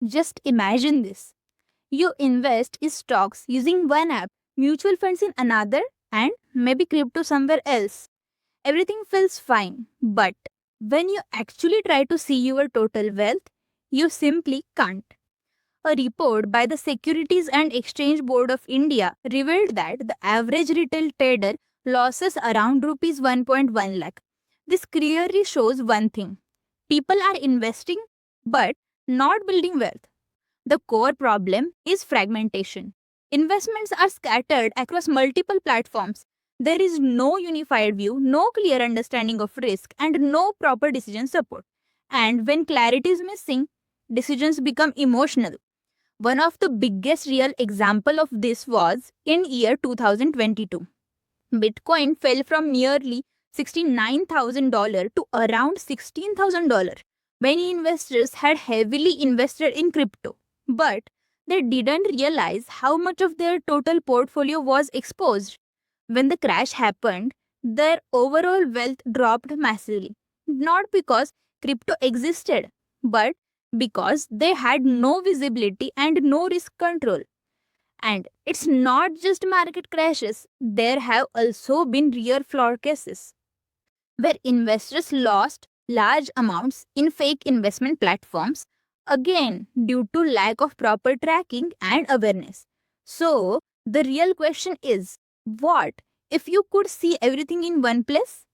Just imagine this. You invest in stocks using one app, mutual funds in another, and maybe crypto somewhere else. Everything feels fine, but when you actually try to see your total wealth, you simply can't. A report by the Securities and Exchange Board of India revealed that the average retail trader losses around rupees 1.1 lakh. This clearly shows one thing. People are investing but not building wealth. The core problem is fragmentation. Investments are scattered across multiple platforms. There is no unified view, no clear understanding of risk, and no proper decision support. And when clarity is missing, decisions become emotional. One of the biggest real example of this was in year 2022. Bitcoin fell from nearly $69,000 to around $16,000. Many investors had heavily invested in crypto, but they didn't realize how much of their total portfolio was exposed. When the crash happened, their overall wealth dropped massively, not because crypto existed, but because they had no visibility and no risk control. And it's not just market crashes, there have also been real fraud cases where investors lost large amounts in fake investment platforms, again due to lack of proper tracking and awareness. So, the real question is, what if you could see everything in one place,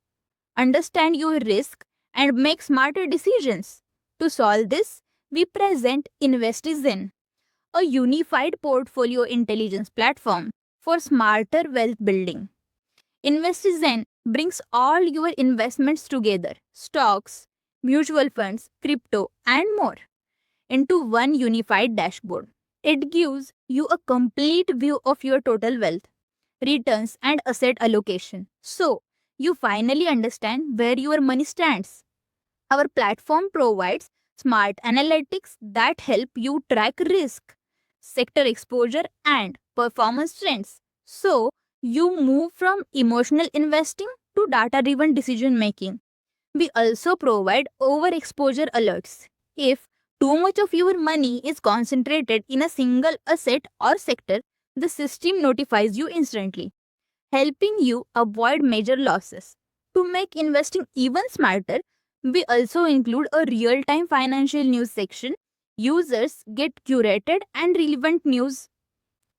understand your risk, and make smarter decisions? To solve this, we present InvestiZen, a unified portfolio intelligence platform for smarter wealth building. InvestiZen brings all your investments together, stocks, mutual funds, crypto, and more, into one unified dashboard. It gives you a complete view of your total wealth, returns, and asset allocation. So, you finally understand where your money stands. Our platform provides smart analytics that help you track risk, sector exposure, and performance trends. So, you move from emotional investing to data driven decision making. We also provide overexposure alerts. If too much of your money is concentrated in a single asset or sector, the system notifies you instantly, helping you avoid major losses. To make investing even smarter, we also include a real time financial news section. Users get curated and relevant news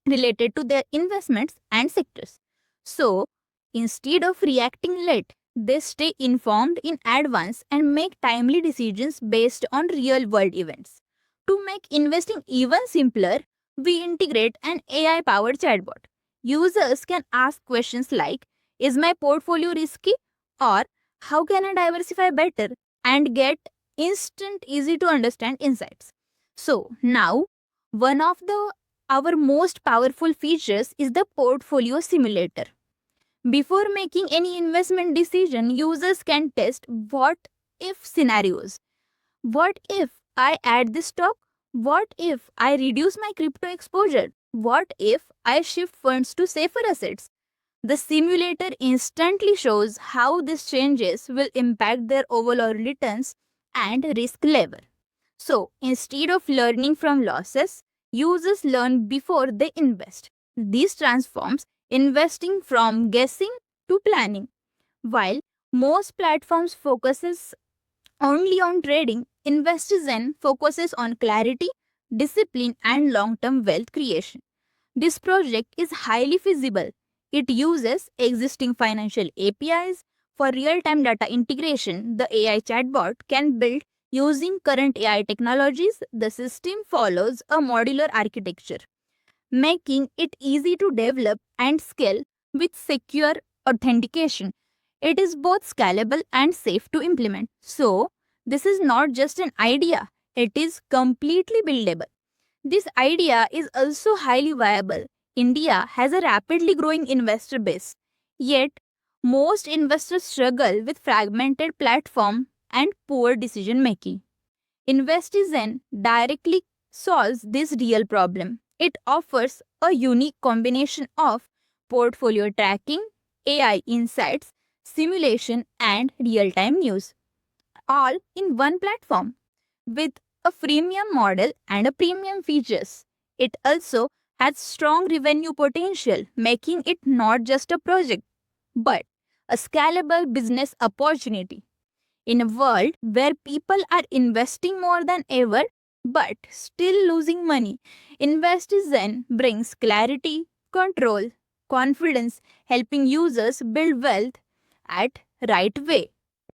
related to their investments and sectors. So, instead of reacting late, they stay informed in advance and make timely decisions based on real world events. To make investing even simpler, we integrate an AI powered chatbot. Users can ask questions like, is my portfolio risky? Or how can I diversify better? And get instant, easy to understand insights. So, now one of the our most powerful features is the portfolio simulator. Before making any investment decision, users can test what if scenarios. What if I add this stock? What if I reduce my crypto exposure? What if I shift funds to safer assets? The simulator instantly shows how these changes will impact their overall returns and risk level. So, instead of learning from losses, users learn before they invest. This transforms investing from guessing to planning. While most platforms focuses only on trading, InvestiZen focuses on clarity, discipline, and long-term wealth creation. This project is highly feasible. It uses existing financial APIs for real-time data integration. The AI chatbot can build using current AI technologies. The system follows a modular architecture, making it easy to develop and scale with secure authentication. It is both scalable and safe to implement. So, this is not just an idea, it is completely buildable. This idea is also highly viable. India has a rapidly growing investor base, yet most investors struggle with fragmented platform and poor decision making. InvestiZen directly solves this real problem. It offers a unique combination of portfolio tracking, AI insights, simulation, and real time news, all in one platform. With a freemium model and a premium features. It also has strong revenue potential, making it not just a project, but a scalable business opportunity. In a world where people are investing more than ever but still losing money, InvestZen brings clarity, control, confidence, helping users build wealth at right way.